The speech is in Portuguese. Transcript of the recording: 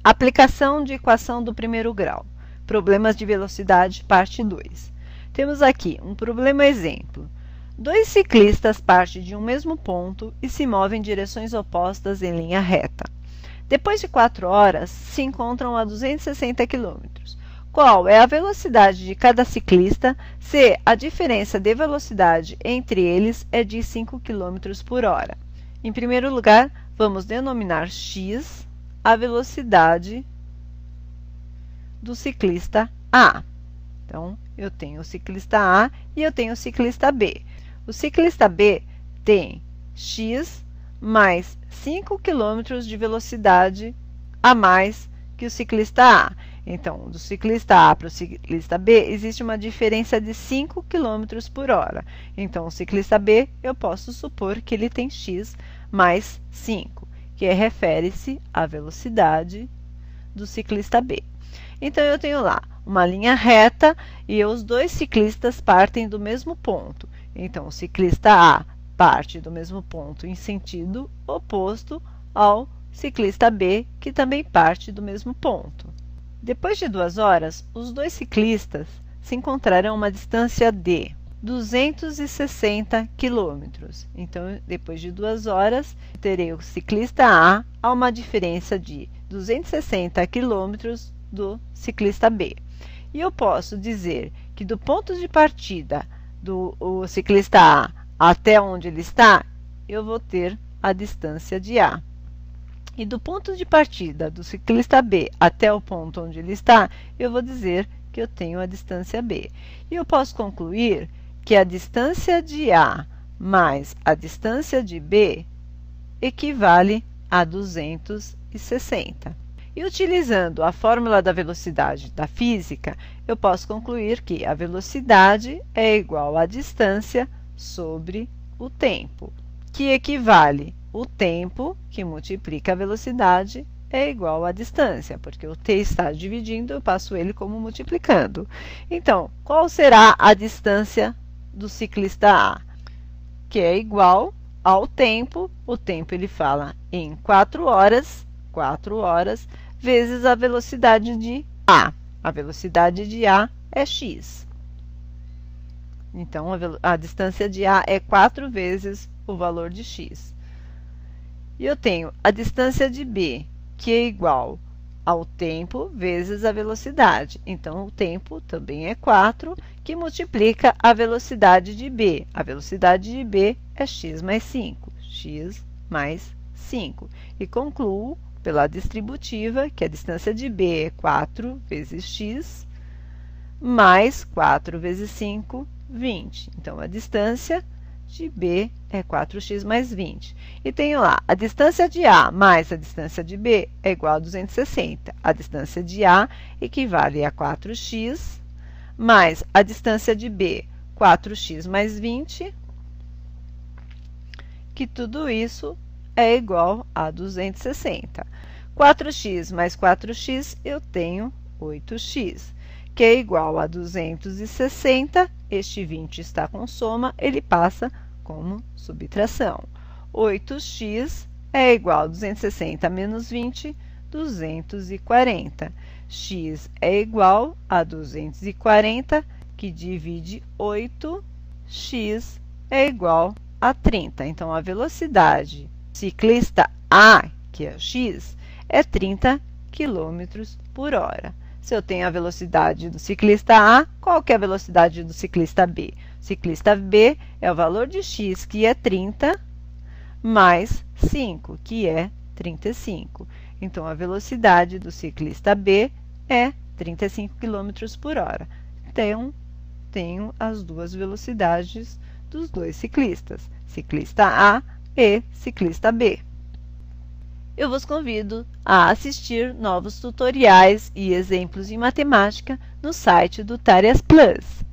Aplicação de equação do primeiro grau. Problemas de velocidade, parte 2. Temos aqui um problema exemplo. Dois ciclistas partem de um mesmo ponto e se movem em direções opostas em linha reta. Depois de 4 horas, se encontram a 260 km. Qual é a velocidade de cada ciclista se a diferença de velocidade entre eles é de 5 km por hora? Em primeiro lugar, vamos denominar x a velocidade do ciclista A. Então, eu tenho o ciclista A e eu tenho o ciclista B. O ciclista B tem x mais 5 km de velocidade a mais que o ciclista A. Então, do ciclista A para o ciclista B, existe uma diferença de 5 km por hora. Então, o ciclista B, eu posso supor que ele tem x mais 5, que refere-se à velocidade do ciclista B. Então, eu tenho lá uma linha reta e os dois ciclistas partem do mesmo ponto. Então, o ciclista A parte do mesmo ponto em sentido oposto ao ciclista B, que também parte do mesmo ponto. Depois de 2 horas, os dois ciclistas se encontrarão a uma distância de 260 km. Então, depois de 2 horas, terei o ciclista A a uma diferença de 260 km do ciclista B. E eu posso dizer que do ponto de partida do ciclista A até onde ele está, eu vou ter a distância de A. E do ponto de partida do ciclista B até o ponto onde ele está, eu vou dizer que eu tenho a distância B. E eu posso concluir que a distância de A mais a distância de B equivale a 260. E utilizando a fórmula da velocidade da física, eu posso concluir que a velocidade é igual à distância sobre o tempo, que equivale o tempo que multiplica a velocidade é igual à distância, porque o t está dividindo, eu passo ele como multiplicando. Então, qual será a distância do ciclista A? Que é igual ao tempo, o tempo ele fala em 4 horas, vezes a velocidade de A. A velocidade de A é x. Então, a distância de A é 4 vezes o valor de x. E eu tenho a distância de B, que é igual ao tempo vezes a velocidade. Então, o tempo também é 4, que multiplica a velocidade de B. A velocidade de B é x mais 5. X mais 5. E concluo pela distributiva que a distância de B é 4 vezes x, mais 4 vezes 5, 20. Então, a distância de B é 4x mais 20. E tenho lá, a distância de A mais a distância de B é igual a 260. A distância de A equivale a 4x, mais a distância de B, 4x mais 20, que tudo isso é igual a 260. 4x mais 4x, eu tenho 8x, que é igual a 260. Este 20 está com soma, ele passa como subtração. 8x é igual a 260 menos 20, 240. X é igual a 240, que divide 8, x é igual a 30. Então, a velocidade ciclista A, que é x, é 30 km por hora. Se eu tenho a velocidade do ciclista A, qual que é a velocidade do ciclista B? O ciclista B é o valor de x, que é 30, mais 5, que é 35. Então, a velocidade do ciclista B é 35 km por hora. Então, tenho as duas velocidades dos dois ciclistas, ciclista A e ciclista B. Eu vos convido a assistir novos tutoriais e exemplos em matemática no site do Tarefas Plus.